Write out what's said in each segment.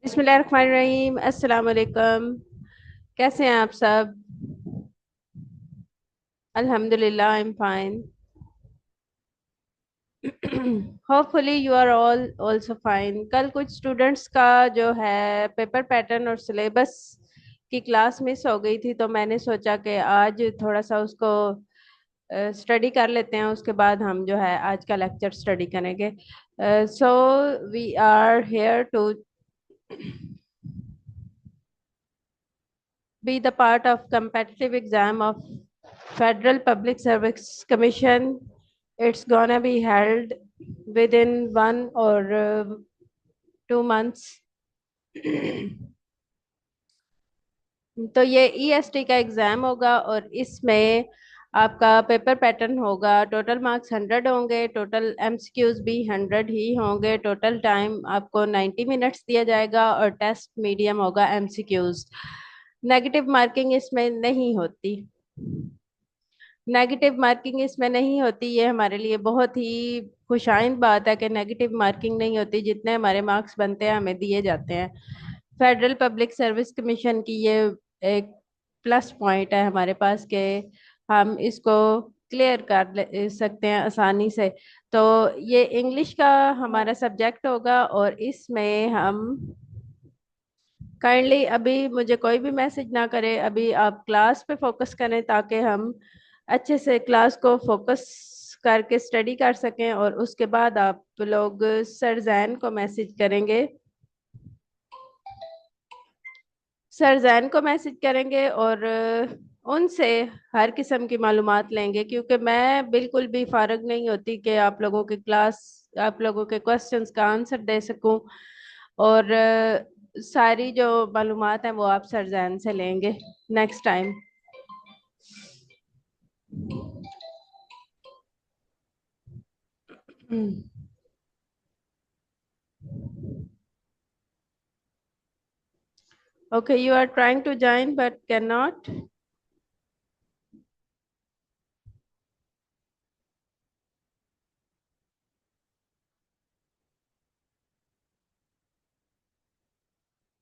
बिस्मिल्लाहिर्रहमानिर्रहीम। अस्सलाम वालेकुम। कैसे हैं आप सब? अल्हम्दुलिल्लाह, I am fine. Hopefully you are all also fine. कल कुछ स्टूडेंट्स का जो है पेपर पैटर्न और सिलेबस की क्लास मिस हो गई थी, तो मैंने सोचा कि आज थोड़ा सा उसको स्टडी कर लेते हैं। उसके बाद हम जो है आज का लेक्चर स्टडी करेंगे। So we are here to be the part of competitive exam of Federal Public Service Commission. It's gonna be held within 1 or 2 months. तो ये EST का एग्जाम होगा और इसमें आपका पेपर पैटर्न होगा। टोटल मार्क्स 100 होंगे, टोटल MCQs भी 100 ही होंगे। टोटल टाइम आपको 90 मिनट्स दिया जाएगा और टेस्ट मीडियम होगा MCQs। नेगेटिव मार्किंग इसमें नहीं होती। नेगेटिव मार्किंग इसमें नहीं होती, ये हमारे लिए बहुत ही खुशाइंद बात है कि नेगेटिव मार्किंग नहीं होती। जितने हमारे मार्क्स बनते हैं हमें दिए जाते हैं। फेडरल पब्लिक सर्विस कमीशन की ये एक प्लस पॉइंट है हमारे पास कि हम इसको क्लियर कर सकते हैं आसानी से। तो ये इंग्लिश का हमारा सब्जेक्ट होगा और इसमें हम काइंडली अभी मुझे कोई भी मैसेज ना करे, अभी आप क्लास पे फोकस करें ताकि हम अच्छे से क्लास को फोकस करके स्टडी कर सकें। और उसके बाद आप लोग सर जैन को मैसेज करेंगे, सर जैन को मैसेज करेंगे और उनसे हर किस्म की मालूमात लेंगे, क्योंकि मैं बिल्कुल भी फारग नहीं होती कि आप लोगों की क्लास, आप लोगों के क्वेश्चंस का आंसर दे सकूं। और सारी जो मालूमात हैं वो आप सर जैन से लेंगे next time. Okay, you are trying to join but cannot.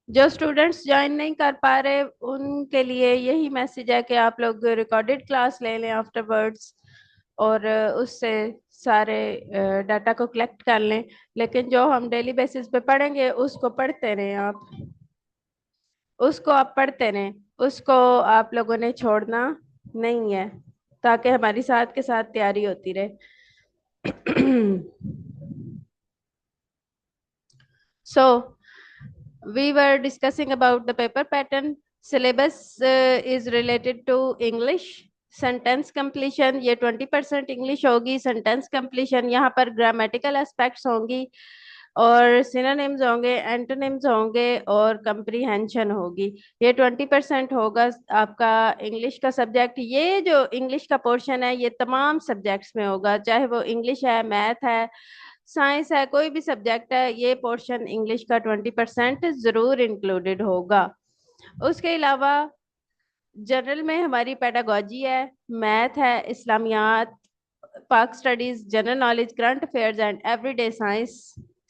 जो स्टूडेंट्स ज्वाइन नहीं कर पा रहे उनके लिए यही मैसेज है कि आप लोग रिकॉर्डेड क्लास ले लें आफ्टरवर्ड्स और उससे सारे डाटा को कलेक्ट कर लें। लेकिन जो हम डेली बेसिस पे पढ़ेंगे उसको पढ़ते रहें आप, उसको आप पढ़ते रहें, उसको आप लोगों ने छोड़ना नहीं है, ताकि हमारी साथ के साथ तैयारी होती रहे। So we were discussing about the paper pattern. Syllabus is related to English. Sentence completion ये 20% इंग्लिश होगी। सेंटेंस कंप्लीशन यहाँ पर ग्रामेटिकल एस्पेक्ट्स होंगी और सिनोनिम्स होंगे, एंटोनिम्स होंगे और कंप्रीहेंशन होगी। ये 20% होगा आपका इंग्लिश का सब्जेक्ट। ये जो इंग्लिश का पोर्शन है ये तमाम सब्जेक्ट्स में होगा, चाहे वो इंग्लिश है, मैथ है, साइंस है, कोई भी सब्जेक्ट है, ये पोर्शन इंग्लिश का 20% जरूर इंक्लूडेड होगा। उसके अलावा जनरल में हमारी पेडागोजी है, मैथ है, इस्लामियात, पाक studies, general knowledge, current affairs and everyday science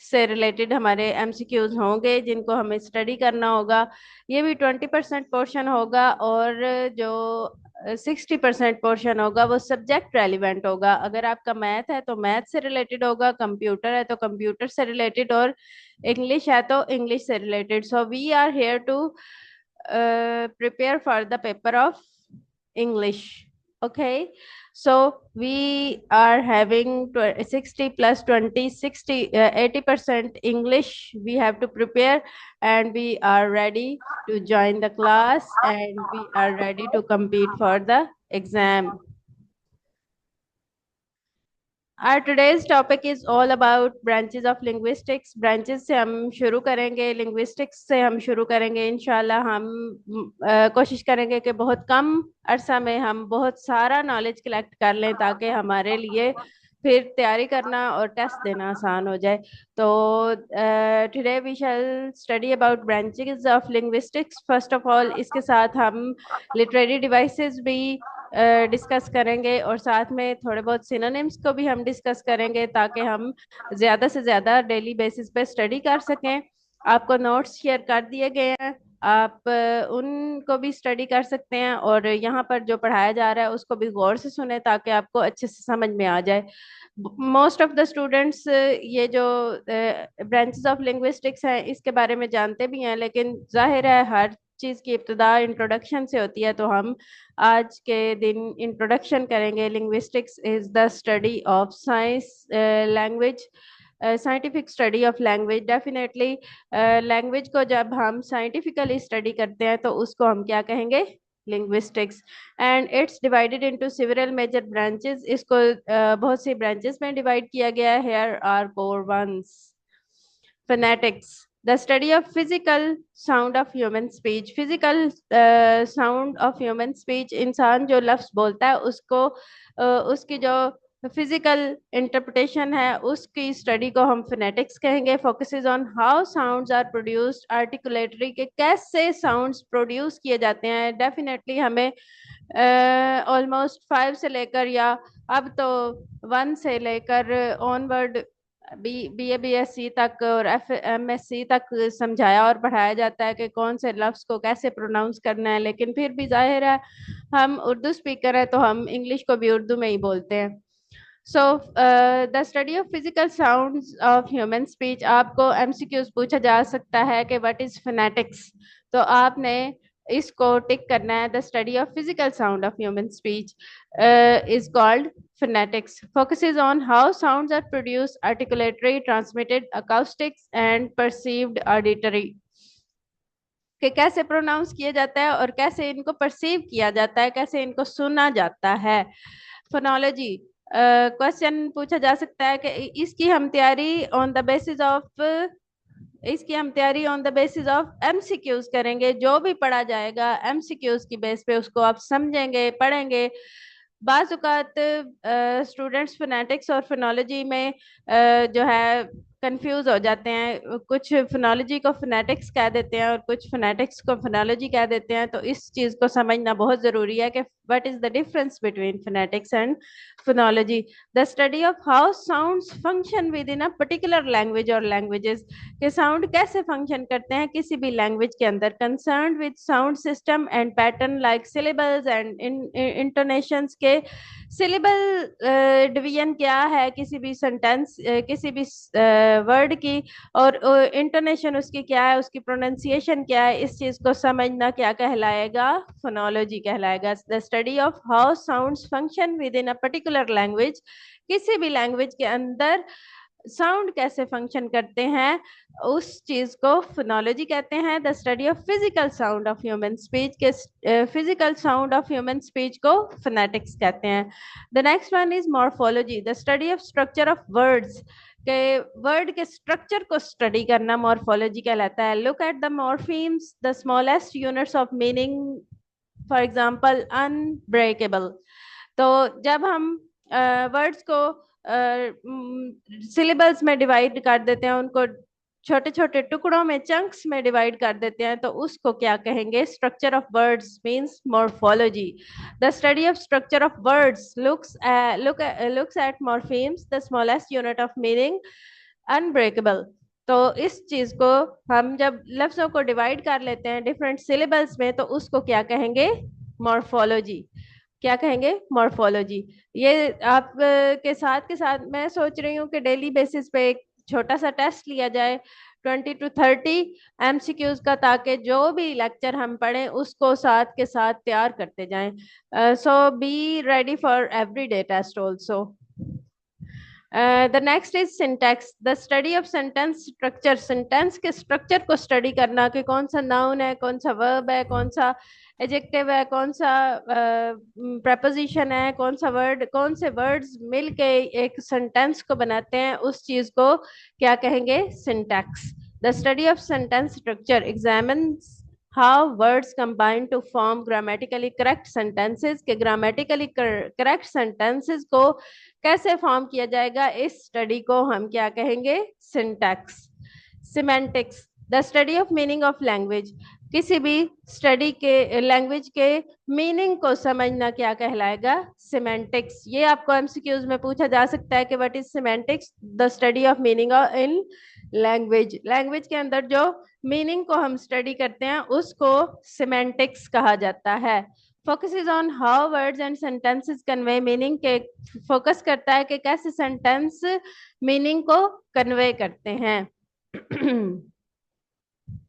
से रिलेटेड हमारे MCQs होंगे जिनको हमें स्टडी करना होगा। ये भी 20% पोर्शन होगा और जो 60% पोर्शन होगा वो सब्जेक्ट रेलिवेंट होगा। अगर आपका मैथ है तो मैथ से रिलेटेड होगा, कंप्यूटर है तो कंप्यूटर से रिलेटेड और इंग्लिश है तो इंग्लिश से related. So we are here to prepare for the paper of English. Okay, so we are having 60 plus 20, 60, 80% English we have to prepare, and we are ready to join the class and we are ready to compete for the exam. Our today's topic is all about branches of linguistics. Branches से हम शुरू करेंगे, linguistics से हम शुरू करेंगे। इंशाल्लाह हम कोशिश करेंगे कि बहुत कम अरसा में हम बहुत सारा नॉलेज कलेक्ट कर लें ताकि हमारे लिए फिर तैयारी करना और टेस्ट देना आसान हो जाए। तो today we shall study about branches of linguistics. First of all इसके साथ हम लिटरेरी डिवाइसेस भी डिस्कस करेंगे और साथ में थोड़े बहुत सिनोनिम्स को भी हम डिस्कस करेंगे ताकि हम ज़्यादा से ज़्यादा डेली बेसिस पे स्टडी कर सकें। آپ کو نوٹس شیئر کر دیے گئے ہیں, آپ ان کو بھی اسٹڈی کر سکتے ہیں, اور یہاں پر جو پڑھایا جا رہا ہے اس کو بھی غور سے سنیں تاکہ آپ کو اچھے سے سمجھ میں آ جائے. موسٹ آف دا اسٹوڈینٹس یہ جو برانچز آف لنگوسٹکس ہیں اس کے بارے میں جانتے بھی ہیں, لیکن ظاہر ہے ہر چیز کی ابتدا انٹروڈکشن سے ہوتی ہے, تو ہم آج کے دن انٹروڈکشن کریں گے. Linguistics is the study of science language, scientific study of language. Definitely language کو جب ہم سائنٹیفکلی اسٹڈی کرتے ہیں تو اس کو ہم کیا کہیں گے, linguistics. And it's divided into several major branches. اس کو بہت سی برانچز میں ڈیوائڈ کیا گیا ہے. Here are core ones. Phonetics, the study of physical sound of human speech. Physical sound of human speech, انسان جو لفظ بولتا ہے اس کو اس کی جو فزیکل انٹرپریٹیشن ہے اس کی اسٹڈی کو ہم فنیٹکس کہیں گے. Focuses on how sounds are produced articulatory, کہ کیسے ساؤنڈز پروڈیوس کیے جاتے ہیں. ڈیفینیٹلی ہمیں آلموسٹ 5 سے لے کر یا اب تو 1 سے لے کر آن ورڈ بی ایس سی تک اور ایم ایس سی تک سمجھایا اور پڑھایا جاتا ہے کہ کون سے لفظ کو کیسے پروناؤنس کرنا ہے, لیکن پھر بھی ظاہر ہے ہم اردو اسپیکر ہیں تو ہم انگلش کو بھی اردو میں ہی بولتے ہیں. So the study of physical sounds of human speech. آپ کو ایم سی کیوز پوچھا جا سکتا ہے کہ وٹ از فنیٹکس, تو آپ نے اس کو ٹک کرنا ہے. دا study of physical sound of human speech is called phonetics. Focuses on how sounds are produced, articulatory, transmitted, acoustics and perceived auditory. کہ کیسے پروناؤنس کیا جاتا ہے اور کیسے ان کو پرسیو کیا جاتا ہے, کیسے ان کو سنا جاتا ہے. فونالوجی, کوشچن پوچھا جا سکتا ہے کہ اس کی ہم تیاری on the basis of M C Qs کریں گے. جو بھی پڑھا جائے گا ایم سی کیوز کی بیس پہ اس کو آپ سمجھیں گے, پڑھیں گے. بعض اوقات اسٹوڈینٹس فنیٹکس اور فنالوجی میں جو ہے کنفیوز ہو جاتے ہیں, کچھ فنالوجی کو فنیٹکس کہہ دیتے ہیں اور کچھ فنیٹکس کو فنالوجی کہہ دیتے ہیں. تو اس چیز کو سمجھنا بہت ضروری ہے کہ what is the difference between phonetics and phonology. The study of how sounds function within a particular language or languages, کہ ساؤنڈ کیسے فنکشن کرتے ہیں کسی بھی لینگویج کے اندر. concerned with sound system and pattern like syllables and intonations, کے syllable division کیا ہے کسی بھی سینٹینس کسی بھی ورڈ کی, اور انٹونیشن اس کی کیا ہے, اس کی پروننسیشن کیا ہے. اس چیز کو سمجھنا کیا کہلائے گا, فونالوجی کہلائے گا. The study of how sounds function with in a particular language, کسی بھی لینگویج کے اندر ساؤنڈ کیسے فنکشن کرتے ہیں اس چیز کو فونالوجی کہتے ہیں. The study of physical sound of human speech, کے physical sound of human speech کو فونیٹکس کہتے ہیں. The next one is morphology, the study of structure of words, کہ ورڈ کے اسٹرکچر کو اسٹڈی کرنا مورفولوجی کہلاتا ہے. Look at the morphemes, the smallest units of meaning, for example unbreakable. تو جب ہم ورڈس کو سلیبلز میں ڈیوائڈ کر دیتے ہیں, ان کو چھوٹے چھوٹے ٹکڑوں میں چنکس میں ڈیوائڈ کر دیتے ہیں, تو اس کو کیا کہیں گے, structure of words means morphology. The study of structure of words looks at morphemes, the smallest unit of meaning, unbreakable. تو اس چیز کو ہم جب لفظوں کو ڈیوائڈ کر لیتے ہیں ڈفرینٹ سلیبلز میں, تو اس کو کیا کہیں گے, مورفولوجی. کیا کہیں گے, مورفولوجی. یہ آپ کے ساتھ میں سوچ رہی ہوں کہ ڈیلی بیسس پہ ایک چھوٹا سا ٹیسٹ لیا جائے 20 to 30 ایم سی کیوز کا, تاکہ جو بھی لیکچر ہم پڑھیں اس کو ساتھ کے ساتھ تیار کرتے جائیں. So be ready for every day test also. The next is syntax, the study of sentence structure. Sentence کے اسٹرکچر کو اسٹڈی کرنا کہ کون سا ناؤن ہے, کون سا ورب ہے, کون سا ایڈجیکٹیو ہے, کون سا پریپوزیشن ہے, کون سا ورڈ, کون سے ورڈز مل کے ایک سینٹینس کو بناتے ہیں, اس چیز کو کیا کہیں گے, syntax. The study of sentence structure examines how words combine to form grammatically correct sentences, کہ grammatically correct sentences کو کیسے فارم کیا جائے گا, اس اسٹڈی کو ہم کیا کہیں گے, syntax. Semantics, the study of meaning of language, کسی بھی اسٹڈی کے لینگویج کے میننگ کو سمجھنا کیا کہلائے گا, سیمینٹکس. یہ آپ کو ایم سی کیوز میں پوچھا جا سکتا ہے کہ what is semantics, the study of meaning in language, language के अंदर जो मीनिंग को हम स्टडी करते हैं उसको सिमेंटिक्स कहा जाता है. Focuses on how words and sentences convey meaning, के फोकस करता है कि कैसे सेंटेंस मीनिंग को कन्वे करते हैं.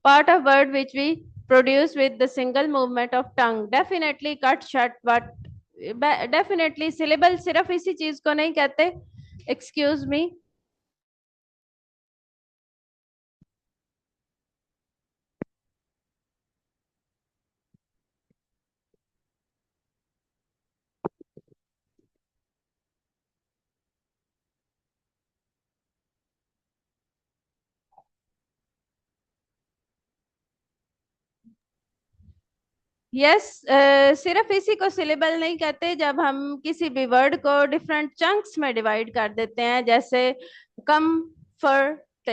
Part of word which we produce with the single movement of tongue, definitely cut shut, but definitely syllable सिर्फ इसी चीज को नहीं कहते. Excuse me. यस, सिर्फ इसी को सिलेबल नहीं कहते. जब हम किसी भी वर्ड को डिफरेंट चंक्स में डिवाइड कर देते हैं, जैसे कंफर्टेबल,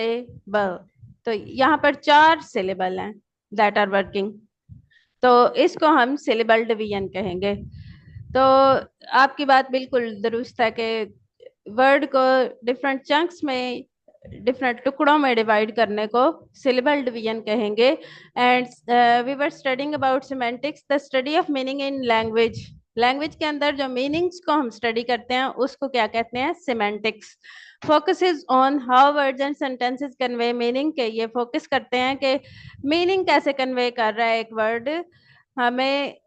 तो यहाँ पर 4 सिलेबल हैं दैट आर वर्किंग, तो इसको हम सिलेबल डिवीजन कहेंगे. तो आपकी बात बिल्कुल दुरुस्त है कि वर्ड को डिफरेंट चंक्स में, डिफरेंट टुकड़ों में डिवाइड करने को सिलेबल डिवीजन कहेंगे. And we were studying about semantics, the study of meaning in language. Language के अंदर जो मीनिंग्स को हम स्टडी करते हैं उसको क्या कहते हैं? Semantics. Focuses on how words and sentences convey meaning, के ये फोकस करते हैं कि मीनिंग कैसे कन्वे कर रहा है एक वर्ड हमें.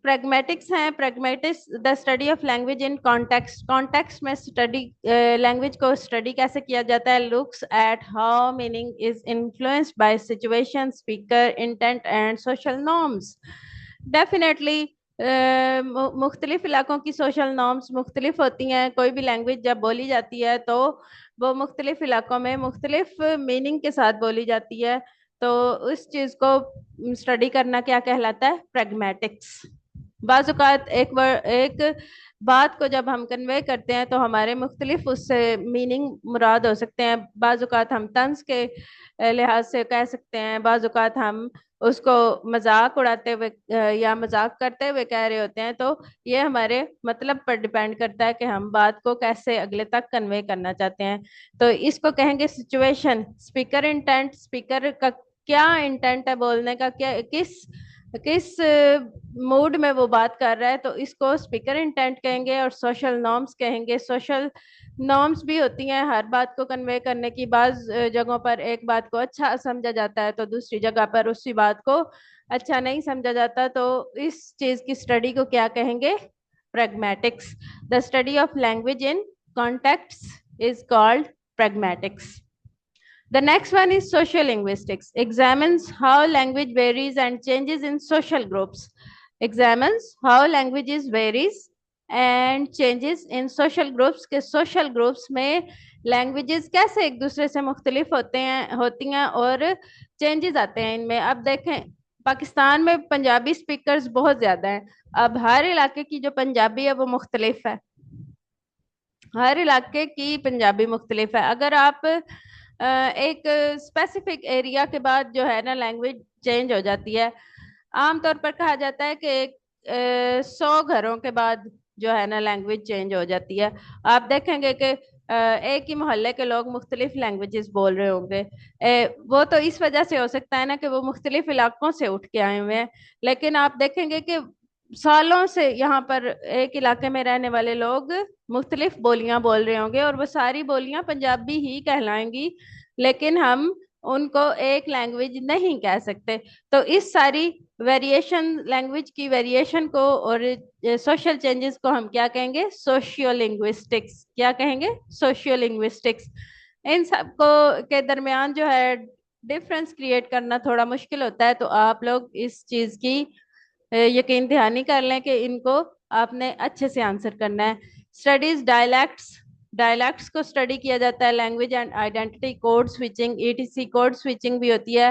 प्रैग्मेटिक्स हैं. Pragmatics the study of language in context. Context में स्टडी, लैंग्वेज को स्टडी कैसे किया जाता है. Looks at how meaning is influenced by situation, speaker, intent and social norms. Definitely मुख्तलिफ इलाकों की सोशल नॉर्म्स मुख्तलिफ होती हैं. कोई भी लैंग्वेज जब बोली जाती है तो वो मुख्तलिफ इलाकों में मुख्तलिफ मीनिंग के साथ बोली जाती है. तो उस चीज़ को स्टडी करना क्या कहलाता है? प्रैग्मेटिक्स. बाज़-औक़ात एक बात को जब हम कन्वे करते हैं तो हमारे मुख्तलिफ उससे मीनिंग मुराद हो सकते हैं. बाज़-औक़ात हम तंज के लिहाज से कह सकते हैं, बाज़-औक़ात हम उसको मजाक उड़ाते हुए या मजाक करते हुए कह रहे होते हैं. तो ये हमारे मतलब पर डिपेंड करता है कि हम बात को कैसे अगले तक कन्वे करना चाहते हैं. तो इसको कहेंगे सिचुएशन. स्पीकर इंटेंट, स्पीकर का क्या इंटेंट है बोलने का, क्या किस मूड में वो बात कर रहा है, तो इसको स्पीकर इंटेंट कहेंगे. और सोशल नॉर्म्स कहेंगे. सोशल नॉर्म्स भी होती हैं हर बात को कन्वे करने की. बाज जगहों पर एक बात को अच्छा समझा जाता है तो दूसरी जगह पर उसी बात को अच्छा नहीं समझा जाता. तो इस चीज की स्टडी को क्या कहेंगे? Pragmatics. The study of language in context is called pragmatics. The next one is social linguistics. Examines how language varies and changes in social groups. Examines how languages varies and changes in social groups. के social groups में languages कैसे एक दूसरे से मुख्तलिफ होती हैं और changes आते हैं इनमें. अब देखें, पाकिस्तान में पंजाबी स्पीकर्स बहुत ज़्यादा हैं. अब हर इलाके की जो पंजाबी है वो मुख्तलिफ है. हर इलाके की पंजाबी मुख्तलिफ है. अगर आप एक स्पेसिफिक एरिया के बाद जो है ना लैंग्वेज चेंज हो जाती है. आमतौर पर कहा जाता है कि 100 घरों के बाद जो है ना लैंग्वेज चेंज हो जाती है. आप देखेंगे कि एक ही मोहल्ले के लोग मुख्तलिफ लैंग्वेजेस बोल रहे होंगे. वो तो इस वजह से हो सकता है ना कि वो मुख्तलिफ इलाकों से उठ के आए हुए हैं. लेकिन आप देखेंगे कि सालों से यहाँ पर एक इलाके में रहने वाले लोग मुख्तलिफ बोलियां बोल रहे होंगे और वो सारी बोलियां पंजाबी ही कहलाएंगी, लेकिन हम उनको एक लैंग्वेज नहीं कह सकते. तो इस सारी वेरिएशन, लैंग्वेज की वेरिएशन को और सोशल चेंजेस को हम क्या कहेंगे? Socio linguistics. क्या कहेंगे? Socio linguistics. इन सब को के दरमियान जो है डिफरेंस क्रिएट करना थोड़ा मुश्किल होता है. तो आप लोग इस चीज की यकीन दहानी कर लें कि इनको आपने अच्छे से आंसर करना है. Studies dialects. डायलैक्ट्स को स्टडी किया जाता है. Language and identity, code switching, etc. Code switching भी होती है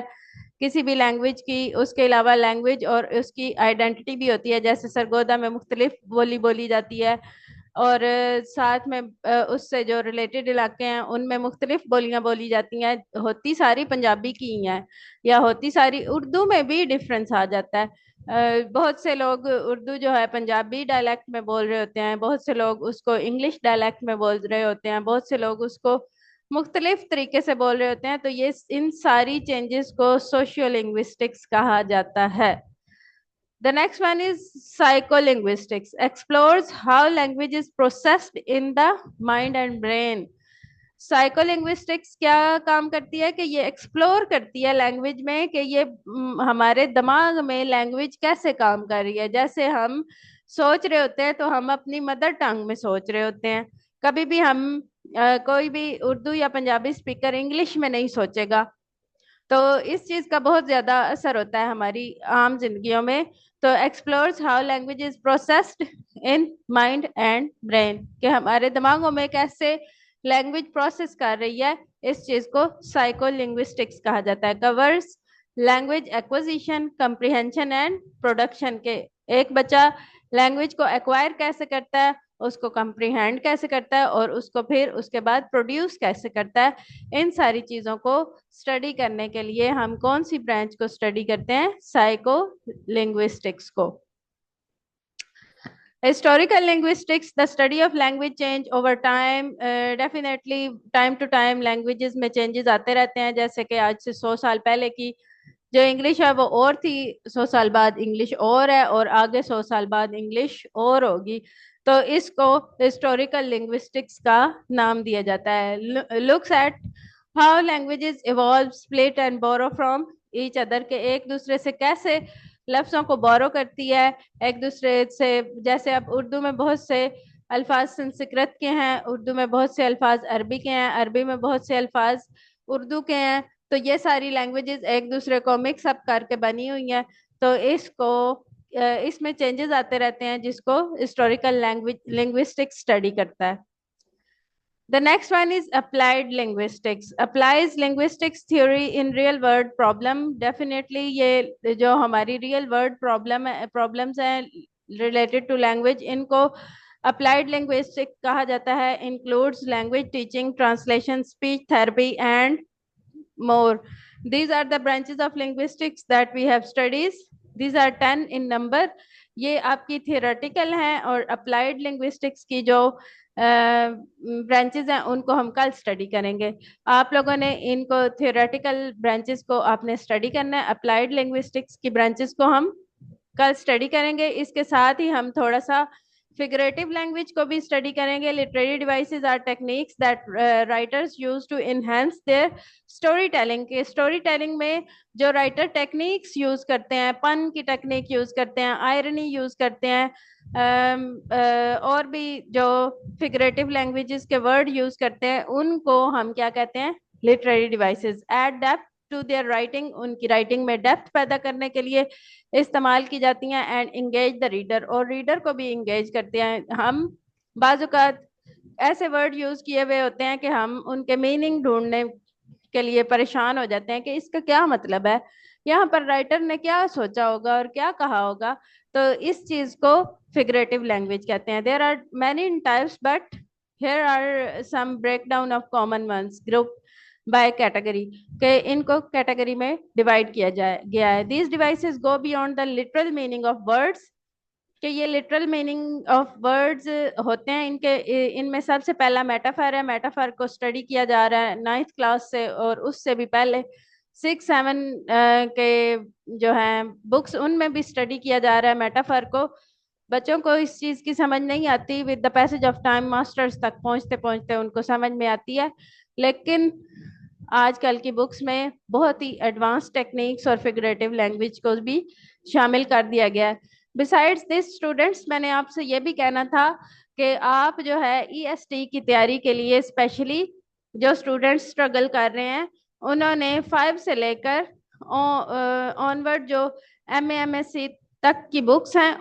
किसी भी लैंग्वेज की. उसके अलावा लैंग्वेज और उसकी आइडेंटिटी भी होती है. जैसे सरगोदा में मुख्तलिफ बोली बोली जाती है और साथ में उससे जो रिलेटेड इलाके हैं उनमें मुख्तलिफ बोलियां बोली जाती हैं. होती सारी पंजाबी की ही हैं या होती सारी. उर्दू में भी डिफरेंस आ जाता है. बहुत से लोग उर्दू जो है पंजाबी डायलेक्ट में बोल रहे होते हैं, बहुत से लोग उसको इंग्लिश डायलेक्ट में बोल रहे होते हैं, बहुत से लोग उसको मुख्तलिफ तरीके से बोल रहे होते हैं, तो ये इन सारी चेंजेस को सोशियो लिंग्विस्टिक्स कहा जाता है. The next one is psycholinguistics, explores how language is processed in the mind and brain. Psycholinguistics क्या काम करती है कि ये एक्सप्लोर करती है लैंग्वेज में कि ये हमारे दिमाग में लैंग्वेज कैसे काम कर रही है. जैसे हम सोच रहे होते हैं तो हम अपनी मदर टंग में सोच रहे होते हैं. कभी भी हम कोई भी उर्दू या पंजाबी स्पीकर इंग्लिश में नहीं सोचेगा. तो इस चीज का बहुत ज्यादा असर होता है हमारी आम जिंदगियों में. तो explores how language is processed in mind and brain, कि हमारे दिमागों में कैसे लैंग्वेज प्रोसेस कर रही है. इस चीज को साइको लिंग्विस्टिक्स कहा जाता है. Covers language acquisition, comprehension and production, के एक बच्चा लैंग्वेज को एक्वायर कैसे करता है, उसको कंप्रीहेंड कैसे करता है और उसको फिर उसके बाद प्रोड्यूस कैसे करता है. इन सारी चीजों को स्टडी करने के लिए हम कौन सी ब्रांच को स्टडी करते हैं? साइको लिंग्विस्टिक्स को. Historical linguistics, the study of language change over time. Definitely time to time languages में changes आते रहते हैं. जैसे कि आज से 100 साल पहले की जो इंग्लिश है वो और थी, 100 साल बाद इंग्लिश और है, और आगे 100 साल बाद इंग्लिश और होगी. तो इसको हिस्टोरिकल लिंग्विस्टिक्स का नाम दिया जाता है. Looks at how languages evolve, split and borrow from each other, के एक दूसरे से कैसे लफ्ज़ों को बोरो करती है एक दूसरे से. जैसे अब उर्दू में बहुत से अल्फाज संस्कृत के हैं, उर्दू में बहुत से अल्फाज अरबी के हैं, अरबी में बहुत से अल्फाज उर्दू के हैं. तो ये सारी लैंग्वेजेस एक दूसरे को मिक्स अप करके बनी हुई हैं. तो इसमें चेंजेस आते रहते हैं, जिसको हिस्टोरिकल लैंग्वेज लिंग्विस्टिक्स स्टडी करता है. The next one is applied linguistics. Applies linguistics theory in real world problem. Definitely ये जो हमारी real world problems हैं related to language, इनको applied linguistics कहा जाता है. Includes language teaching, translation, speech therapy and more. These are the branches of linguistics that we have studies. These are 10 in number. ये आपकी theoretical हैं, और applied linguistics की जो ब्रांचेस हैं उनको हम कल स्टडी करेंगे. आप लोगों ने इनको थियोरेटिकल ब्रांचेस को आपने स्टडी करना है. अप्लाइड लिंग्विस्टिक्स की ब्रांचेस को हम कल स्टडी करेंगे. इसके साथ ही हम थोड़ा सा फिगरेटिव लैंग्वेज को भी स्टडी करेंगे. Literary devices are techniques that writers use to enhance their story telling. के स्टोरी टेलिंग में जो राइटर टेक्निक्स यूज करते हैं, पन की टेक्निक यूज करते हैं, आयरनी यूज करते हैं, और भी जो फिगरेटिव लैंग्वेजेस के वर्ड यूज करते हैं, उनको हम क्या कहते हैं? Literary devices. Add depth to their writing, उनकी राइटिंग में डेप्थ पैदा करने के लिए इस्तेमाल की जाती हैं. एंड इंगेज द रीडर, और रीडर को भी इंगेज करते हैं. हम बाजुकात ऐसे वर्ड यूज किए हुए होते हैं कि हम उनके मीनिंग ढूंढने के लिए परेशान हो जाते हैं कि इसका क्या मतलब है, यहाँ पर राइटर ने क्या सोचा होगा और क्या कहा होगा. तो इस चीज को फिगरेटिव लैंग्वेज कहते हैं. There are many types but here are some breakdown of common ones. Group by category, के इनको कैटेगरी में डिवाइड किया गया है. These devices go beyond the literal meaning of words, कि ये लिटरल मीनिंग ऑफ वर्ड्स होते हैं. इनमें सबसे पहला मेटाफर है. मेटाफर को स्टडी किया जा रहा है 9th क्लास से, और उससे भी पहले 6-7 के जो हैं बुक्स, उनमें भी स्टडी किया जा रहा है मेटाफर को. बच्चों को इस चीज की समझ नहीं आती. With the passage of time masters तक पहुंचते पहुंचते उनको समझ में आती है. लेकिन आजकल की बुक्स में बहुत ही एडवांस टेक्निक्स और फिगरेटिव लैंग्वेज को भी शामिल कर दिया गया है. बिसाइड्स दिस स्टूडेंट्स, मैंने आपसे ये भी कहना था कि आप जो है EST की तैयारी के लिए स्पेशली जो स्टूडेंट्स स्ट्रगल कर रहे हैं, उन्होंने 5 से लेकर ऑनवर्ड जो MA MSc तक की बुक्स हैं,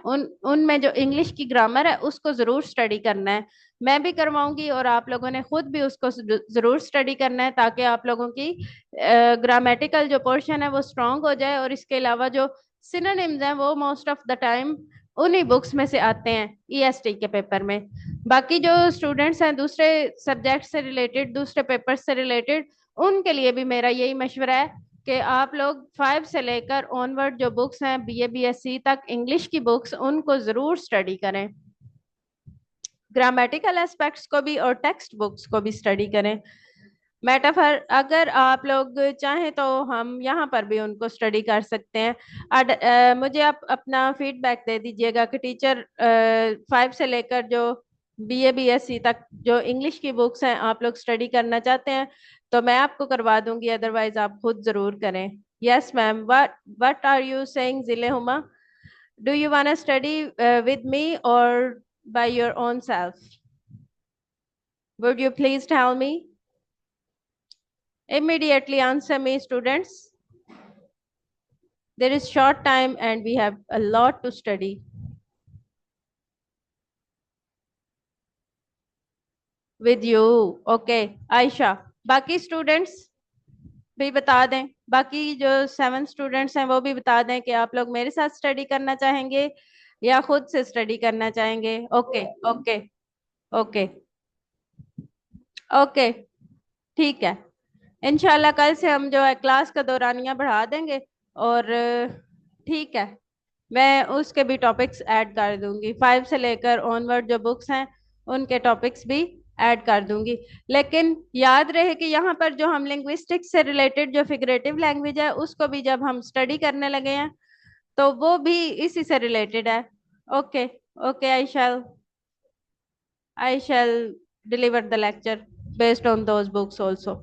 उनमें जो इंग्लिश की ग्रामर है उसको जरूर स्टडी करना है. मैं भी करवाऊंगी और आप लोगों ने खुद भी उसको जरूर स्टडी करना है, ताकि आप लोगों की ग्रामेटिकल जो पोर्शन है वो स्ट्रांग हो जाए. और इसके अलावा जो सिनोनिम्स हैं वो मोस्ट ऑफ द टाइम उन्हीं बुक्स में से आते हैं EST के पेपर में. बाकी जो स्टूडेंट्स हैं दूसरे सब्जेक्ट से रिलेटेड, दूसरे पेपर से रिलेटेड, उनके लिए भी मेरा यही मशवरा है कि आप लोग 5 से लेकर ऑनवर्ड जो बुक्स हैं BA BSc तक इंग्लिश की बुक्स, उनको जरूर स्टडी करें. ग्रामेटिकल एस्पेक्ट्स को भी और टेक्स्ट बुक्स को भी स्टडी करें. मेटाफर अगर आप लोग चाहें तो हम यहाँ पर भी उनको स्टडी कर सकते हैं। मुझे आप अपना फीडबैक दे दीजिएगा कि टीचर 5 से लेकर जो BA BSc तक जो इंग्लिश की बुक्स हैं आप लोग स्टडी करना चाहते हैं तो मैं आपको करवा दूंगी, अदरवाइज आप खुद जरूर करें। Yes ma'am, what are you saying Zille Huma? Do you want to study with me or by your own self? Would you please tell me? Immediately answer me, students. There is short time and we have a lot to study. With you. Okay, Aisha. बाकी students भी बता दें, बाकी जो 7 students हैं वो भी बता दें कि आप लोग मेरे साथ स्टडी करना चाहेंगे या खुद से स्टडी करना चाहेंगे। ओके ओके ओके ओके, ठीक है। इंशाल्लाह कल से हम जो है क्लास का दौरानिया बढ़ा देंगे और ठीक है, मैं उसके भी टॉपिक्स ऐड कर दूंगी। 5 से लेकर ऑनवर्ड जो बुक्स हैं उनके टॉपिक्स भी ऐड कर दूंगी। लेकिन याद रहे कि यहाँ पर जो हम लिंग्विस्टिक्स से रिलेटेड जो फिगरेटिव लैंग्वेज है उसको भी जब हम स्टडी करने लगे हैं तो वो भी इसी से रिलेटेड है। Okay okay, I shall deliver the lecture based on those books also.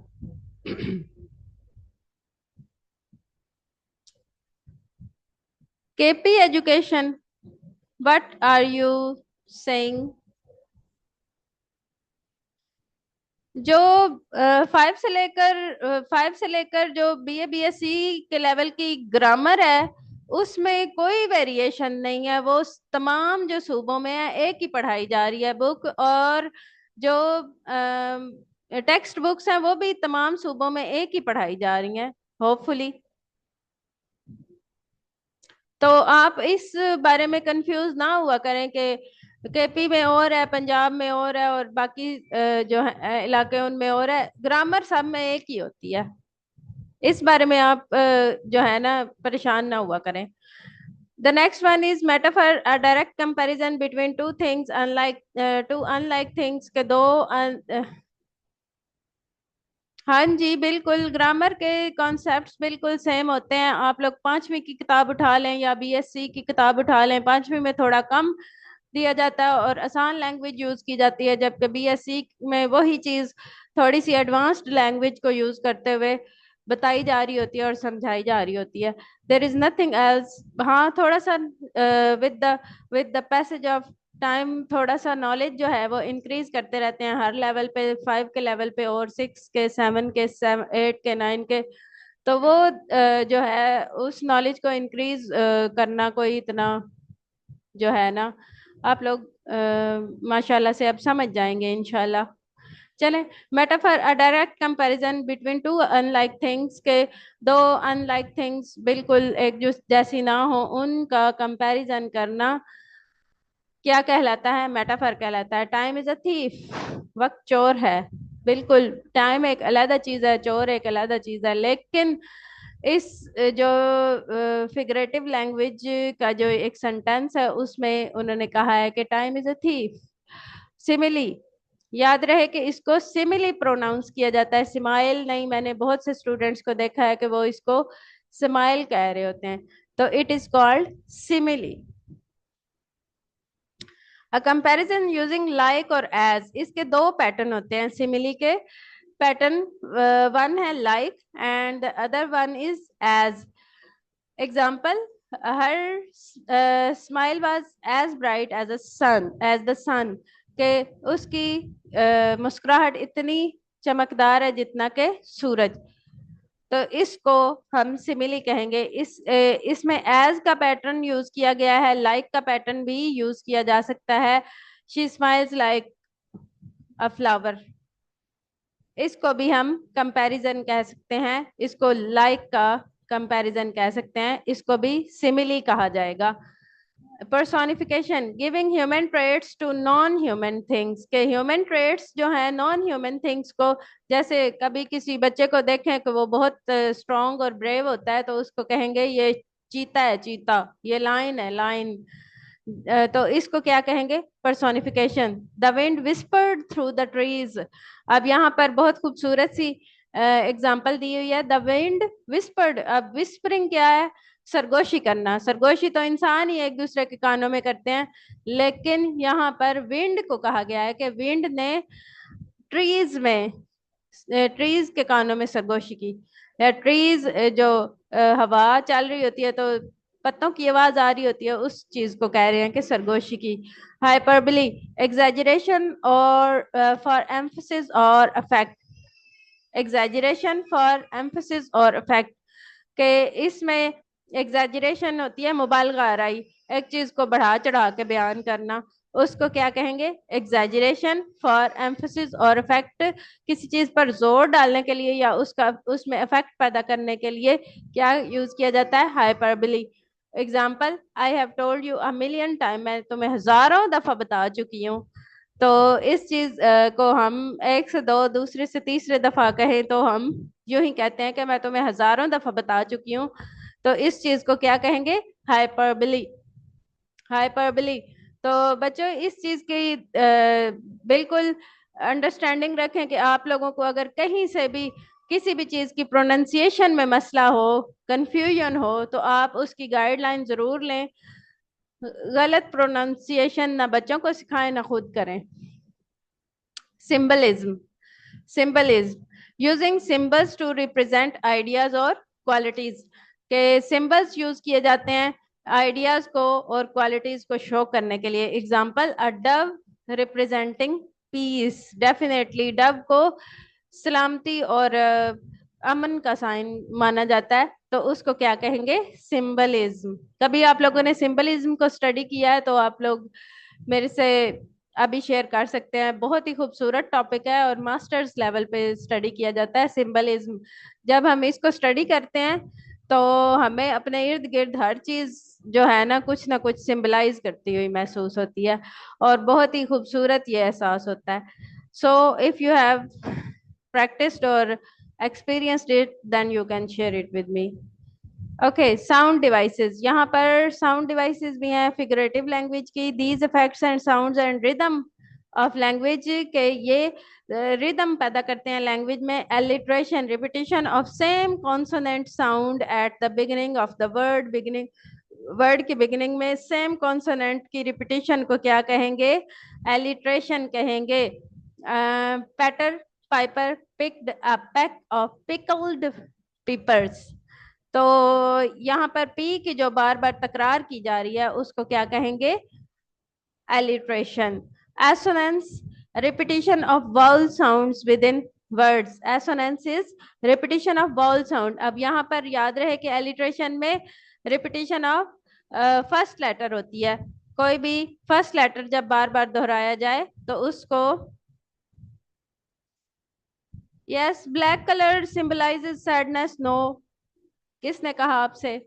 KP education, what are you saying? जो 5 से लेकर जो BA BSc के लेवल की ग्रामर है उसमें कोई वेरिएशन नहीं है, वो तमाम जो सूबों में है एक ही पढ़ाई जा रही है बुक, और जो टेक्स्ट बुक्स हैं वो भी तमाम सूबों में एक ही पढ़ाई जा रही हैं होपफुली। तो आप इस बारे में कंफ्यूज ना हुआ करें कि KP में और है, पंजाब में और है और बाकी जो है इलाके उनमें और है। ग्रामर सब में एक ही होती है, इस बारे में आप जो है ना परेशान ना हुआ करें। The next one is metaphor, a direct comparison between two things, unlike two unlike things के दो हाँ जी बिल्कुल, ग्रामर के कॉन्सेप्ट्स बिल्कुल सेम होते हैं। आप लोग 5वीं की किताब उठा लें या BSc की किताब उठा लें, 5वीं में थोड़ा कम दिया जाता है और आसान लैंग्वेज यूज की जाती है, जबकि BSc में वही चीज थोड़ी सी एडवांस्ड लैंग्वेज को यूज करते हुए बताई जा रही होती है और समझाई जा रही होती है। There is nothing else. हाँ, थोड़ा सा with the passage of time थोड़ा सा नॉलेज जो है वो इंक्रीज करते रहते हैं हर लेवल पे, 5 के लेवल पे और 6 के, 7 के, 8 के, 9 के। तो वो जो है उस नॉलेज को इंक्रीज करना कोई इतना जो है ना, आप लोग माशाल्लाह से अब समझ जाएंगे इंशाल्लाह। चलें, मेटाफर, अ direct comparison between two unlike things के दो अनलाइक थिंग्स बिल्कुल एक जो जैसी ना हो उनका कंपैरिजन करना क्या कहलाता है? मेटाफर कहलाता है। टाइम इज अ थीफ, वक्त चोर है। बिल्कुल, टाइम एक अलग चीज है, चोर एक अलग चीज है। लेकिन इस जो फिगरेटिव लैंग्वेज का जो एक सेंटेंस है उसमें उन्होंने कहा है कि time is a thief. Simile, याद रहे कि इसको सिमिली प्रोनाउंस किया जाता है, सिमाइल नहीं। मैंने बहुत से स्टूडेंट्स को देखा है कि वो इसको स्माइल कह रहे होते हैं, तो it is called simile. A comparison using like or as, इसके दो पैटर्न होते हैं सिमिली के। पैटर्न वन है like and the other one is as. Example, her smile was as bright as a sun, as the sun, के उसकी मुस्कुराहट इतनी चमकदार है जितना के सूरज। तो इसको हम सिमिली कहेंगे। इसमें एज का पैटर्न यूज किया गया है, लाइक का पैटर्न भी यूज किया जा सकता है। She smiles like a flower, इसको भी हम कंपैरिजन कह सकते हैं। इसको लाइक का कंपैरिजन कह सकते हैं, इसको भी सिमिली कहा जाएगा। Personification, giving human traits to non human things, के ह्यूमन ट्रेट्स जो है नॉन ह्यूमन थिंग्स को, जैसे कभी किसी बच्चे को देखें कि वो बहुत स्ट्रांग और ब्रेव होता है तो उसको कहेंगे ये चीता है, चीता। ये लाइन है, लाइन। تو اس کو کیا کہیں گے؟ Personification. The wind whispered through the trees. اب یہاں پر بہت خوبصورت سی ایگزامپل دی ہوئی ہے. دا ونڈ وسپرڈ. اب وسپرنگ کیا ہے؟ سرگوشی کرنا. سرگوشی تو انسان ہی ایک دوسرے کے کانوں میں کرتے ہیں, لیکن یہاں پر ونڈ کو کہا گیا ہے کہ ونڈ نے ٹریز میں, ٹریز کے کانوں میں سرگوشی کی. ٹریز جو ہوا چل رہی ہوتی ہے تو پتوں کی آواز آ رہی ہوتی ہے, اس چیز کو کہہ رہے ہیں کہ سرگوشی کی. ہائپربلی, ایگزیجریشن اور فار ایمفسس اور افیکٹ. ایگزیجریشن فار ایمفسس اور افیکٹ, کہ اس میں ایگزیجریشن ہوتی ہے مبالغہ آرائی, ایک چیز کو بڑھا چڑھا کے بیان کرنا, اس کو کیا کہیں گے؟ ایگزیجریشن فار ایمفسس اور افیکٹ. کسی چیز پر زور ڈالنے کے لیے یا اس میں افیکٹ پیدا کرنے کے لیے کیا یوز کیا جاتا ہے؟ Hyperbole. Example, I have told you a million time. میں تمہیں ہزاروں دفعہ بتا چکی ہوں. تو اس چیز کو ہم ایک سے دو, دوسرے سے تیسرے دفعہ کہیں تو ہم یوں ہی کہتے ہیں کہ میں تمہیں ہزاروں دفعہ بتا چکی ہوں. تو اس چیز کو کیا کہیں گے؟ ہائپربلی. ہائپربلی. تو بچوں اس چیز کی بالکل انڈرسٹینڈنگ رکھیں کہ آپ لوگوں کو اگر کہیں سے بھی کسی بھی چیز کی پروننسیشن میں مسئلہ ہو, کنفیوژن ہو, تو آپ اس کی گائیڈ لائن ضرور لیں. غلط پروننسیشن نہ بچوں کو سکھائیں نہ خود کریں. Symbolism. Symbolism, using symbols to represent ideas اور کوالٹیز. کہ سمبلس یوز کیے جاتے ہیں آئیڈیاز کو اور کوالٹیز کو شو کرنے کے لیے. Example, a dove representing peace. Definitely dove کو سلامتی اور امن کا سائن مانا جاتا ہے, تو اس کو کیا کہیں گے؟ سمبلزم. کبھی آپ لوگوں نے سمبلزم کو اسٹڈی کیا ہے تو آپ لوگ میرے سے ابھی شیئر کر سکتے ہیں. بہت ہی خوبصورت ٹاپک ہے اور ماسٹرز لیول پہ اسٹڈی کیا جاتا ہے سمبلزم. جب ہم اس کو اسٹڈی کرتے ہیں تو ہمیں اپنے ارد گرد ہر چیز جو ہے نا کچھ نہ کچھ سمبلائز کرتی ہوئی محسوس ہوتی ہے, اور بہت ہی خوبصورت یہ احساس ہوتا ہے. So if you have practiced or experienced it, then you can share it with me. Okay, sound devices. یہاں پر sound devices بھی ہیں figurative language کی. These effects and sounds and rhythm of language, کہ یہ rhythm پیدا کرتے ہیں language میں. Alliteration, repetition of same consonant sound at the beginning of the word. Word کے بگننگ میں سیم کانسوننٹ کی ریپیٹیشن کو کیا کہیں گے؟ alliteration کہیں گے. Peter Piper picked a peck of pickled peppers. تو یہاں پر پی کی جو بار بار تکرار کی جا رہی ہے اس کو کیا کہیں گے؟ alliteration. Assonance, repetition of vowel sounds within words. Assonance is repetition of vowel sound. اب یہاں پر یاد رہے کہ alliteration میں repetition of فرسٹ لیٹر ہوتی ہے. کوئی بھی فرسٹ لیٹر جب بار بار دہرایا جائے تو اس کو یس بلیک کلر سمبلائزز سیڈنس. نو, کس نے کہا آپ سے؟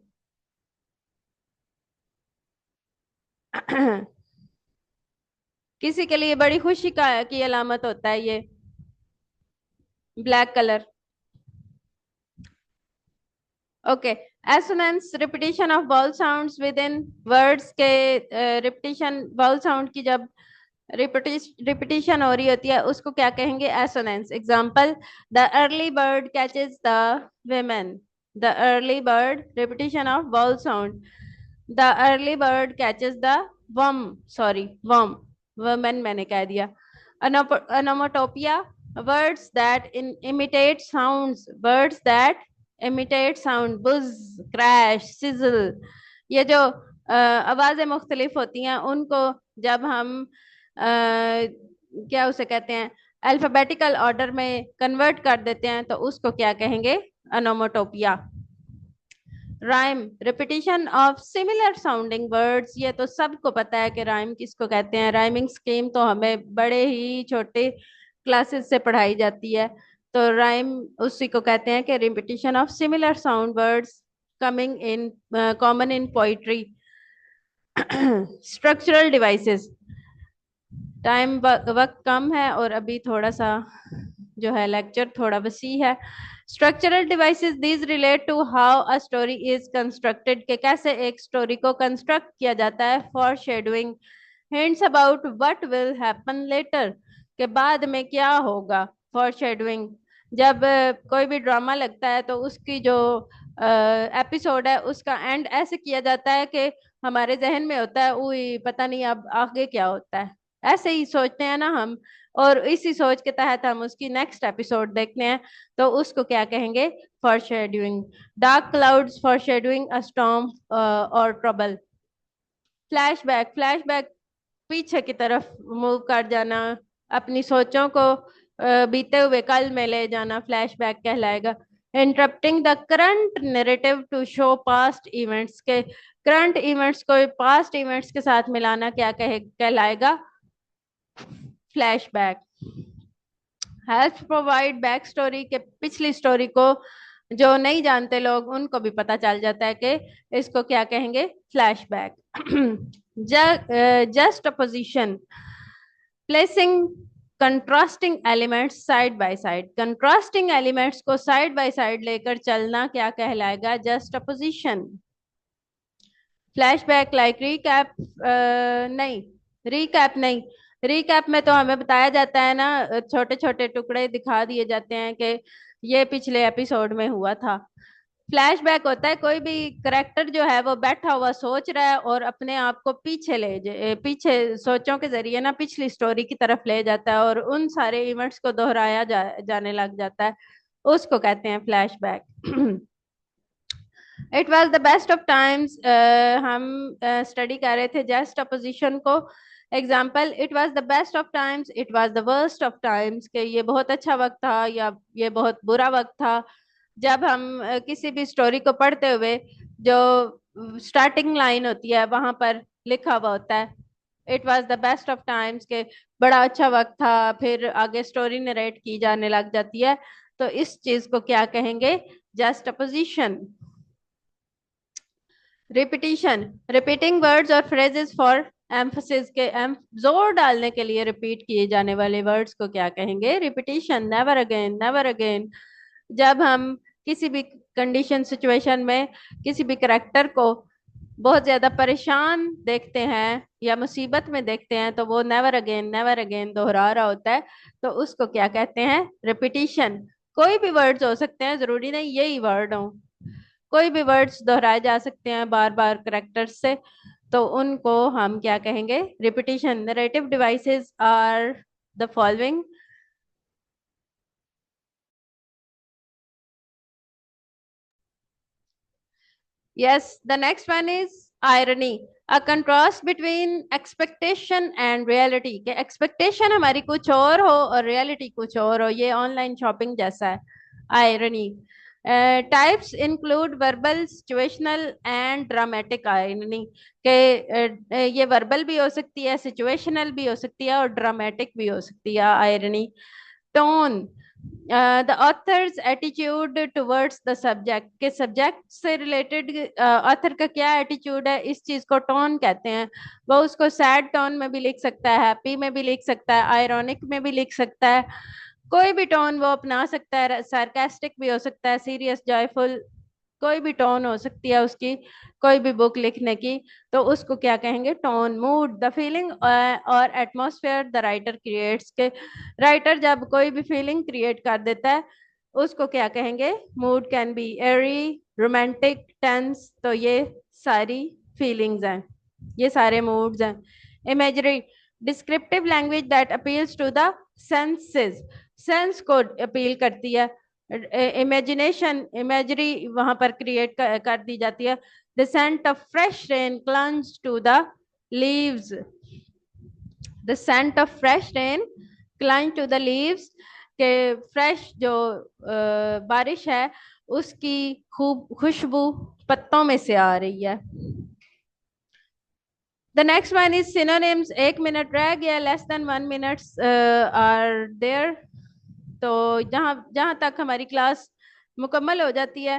کسی کے لیے بڑی خوشی کی علامت ہوتا ہے یہ black colour. Okay, assonance, repetition of vowel sounds within words کے ریپیٹیشن vowel sound کی جب ریپیٹیشن ہو رہی ہوتی ہے اس کو کیا کہیں گے؟ Assonance. Example, the early bird catches the women. the early bird, repetition of vowel sound. the early bird catches the worm. women میں نے کہہ دیا. Onomatopoeia, words that imitate sounds. words that imitate sound. buzz, crash, sizzle. یہ جو آوازیں مختلف ہوتی ہیں ان کو جب ہم کیا اسے کہتے ہیں الفابیٹیکل آرڈر میں کنورٹ کر دیتے ہیں تو اس کو کیا کہیں گے؟ Onomatopoeia. Rhyme, repetition of similar sounding words. یہ تو سب کو پتا ہے کہ رائم کس کو کہتے ہیں. رائمنگ اسکیم تو ہمیں بڑے ہی چھوٹے کلاسز سے پڑھائی جاتی ہے. تو رائم اسی کو کہتے ہیں کہ repetition of similar sound words common in poetry. Structural devices. Time وقت کم ہے اور ابھی تھوڑا سا جو ہے لیکچر تھوڑا وسیع ہے. Structural devices, these relate to how a story is constructed, کہ کیسے ایک story کو construct کیا جاتا ہے. Foreshadowing, hints about what will happen later, کہ بعد میں کیا ہوگا. Foreshadowing, جب کوئی بھی ڈرامہ لگتا ہے تو اس کی جو ایپیسوڈ ہے اس کا اینڈ ایسے کیا جاتا ہے کہ ہمارے ذہن میں ہوتا ہے اوئی پتہ نہیں اب آگے کیا ہوتا ہے. ایسے ہی سوچتے ہیں نا ہم, اور اسی سوچ کے تحت ہم اس کی نیکسٹ ایپیسوڈ دیکھتے ہیں, تو اس کو کیا کہیں گے؟ Foreshadowing. Dark clouds foreshadowing a storm or trouble. Flash back, flash back پیچھے کی طرف موو کر جانا, اپنی سوچوں کو بیتے ہوئے کل میں لے جانا, فلیش بیک کہلائے گا. Interrupting the current narrative to show past events, کے کرنٹ ایونٹس کو پاسٹ ایونٹس کے ساتھ ملانا کیا کہلائے گا؟ فلیش بیک. Helps provide back story, کہ پچھلی سٹوری کو جو نہیں جانتے لوگ ان کو بھی پتا چل جاتا ہے کہ اس کو کیا کہیں گے؟ Flash back. Just opposition, placing contrasting elements side by side, contrasting elements کو side by side لے کر چلنا کیا کہلائے گا؟ just opposition. Flash back like recap نہیں, ریکیپ نہیں, ریکیپ میں تو ہمیں بتایا جاتا ہے نا, چھوٹے چھوٹے ٹکڑے دکھا دیے جاتے ہیں کہ یہ پچھلے ایپیسوڈ میں ہوا تھا. فلیش بیک ہوتا ہے کوئی بھی کریکٹر جو ہے وہ بیٹھا ہوا سوچ رہا ہے اور اپنے آپ کو پیچھے سوچوں کے ذریعے نا پچھلی سٹوری کی طرف لے جاتا ہے اور ان سارے ایونٹس کو دہرایا جانے لگ جاتا ہے, اس کو کہتے ہیں flash back. It was the best of times, ہم اسٹڈی کر رہے تھے جسٹ اپوزیشن کو. Example, it was the best of times, it was the worst of times, کہ یہ بہت اچھا وقت تھا یا یہ بہت برا وقت تھا. جب ہم کسی بھی سٹوری کو پڑھتے ہوئے جو اسٹارٹنگ لائن ہوتی ہے وہاں پر لکھا ہوا ہوتا ہے it was the best of Times, کہ بڑا اچھا وقت تھا, پھر آگے سٹوری نریٹ کی جانے لگ جاتی ہے, تو اس چیز کو کیا کہیں گے؟ Just opposition. Repetition, repeating words اور phrases فار emphasis, کے زور ڈالنے کے لیے ریپیٹ کیے جانے والے ورڈز کو کیا کہیں گے؟ Repetition. Never again, never again. جب ہم کسی بھی کنڈیشن سچویشن میں کسی بھی کریکٹر کو بہت زیادہ پریشان دیکھتے ہیں یا مصیبت میں دیکھتے ہیں تو وہ نیور اگین دہرا رہا ہوتا ہے, تو اس کو کیا کہتے ہیں؟ ریپیٹیشن. کوئی بھی ورڈز ہو سکتے ہیں, ضروری نہیں یہی ورڈ ہوں, کوئی بھی ورڈز دہرائے جا سکتے ہیں بار بار کریکٹرز سے, تو ان کو ہم کیا کہیں گے؟ Repetition. Narrative devices are the following. Yes, the next one is irony, a contrast between expectation and reality, کہ expectation ہماری کچھ اور ہو اور reality کچھ اور ہو. یہ آن لائن شاپنگ جیسا ہے. irony. Types include verbal, situational and dramatic irony, کہ یہ verbal بھی ہو سکتی ہے, situational بھی ہو سکتی ہے اور dramatic بھی ہو سکتی ہے irony. Tone, the author's attitude towards the subject, کہ سبجیکٹ سے ریلیٹڈ آتھر کا کیا ایٹیچیوڈ ہے, اس چیز کو ٹون کہتے ہیں. وہ اس کو سیڈ ٹون میں بھی لکھ سکتا ہے, ہیپی میں بھی لکھ سکتا ہے, آئرونک میں بھی لکھ سکتا ہے, کوئی بھی ٹون وہ اپنا سکتا ہے. سارکاسٹک بھی ہو سکتا ہے, سیریس, جوائفل, کوئی بھی ٹون ہو سکتی ہے اس کی, کوئی بھی بک لکھنے کی, تو اس کو کیا کہیں گے؟ ٹون. موڈ, دا فیلنگ اور ایٹماسفیئر دا رائٹر کریٹس, کے رائٹر جب کوئی بھی فیلنگ کریٹ کر دیتا ہے اس کو کیا کہیں گے؟ Mood. Can be eerie, romantic, tense, تو یہ ساری فیلنگز ہیں, یہ سارے موڈز ہیں. Imagery, descriptive language that appeals to the senses, sense کو اپیل کرتی ہے. امیجنیشن, امیجری وہاں پر کریٹ کر دی جاتی ہے. The scent of fresh rain clung to the leaves, the scent of fresh rain clung to the leaves, کہ fresh جو بارش ہے اس کی خوشبو پتوں میں سے آ رہی ہے. The next one is synonyms. 1 minute رہ گیا, less than 1 minutes are there. تو جہاں تک ہماری کلاس مکمل ہو جاتی ہے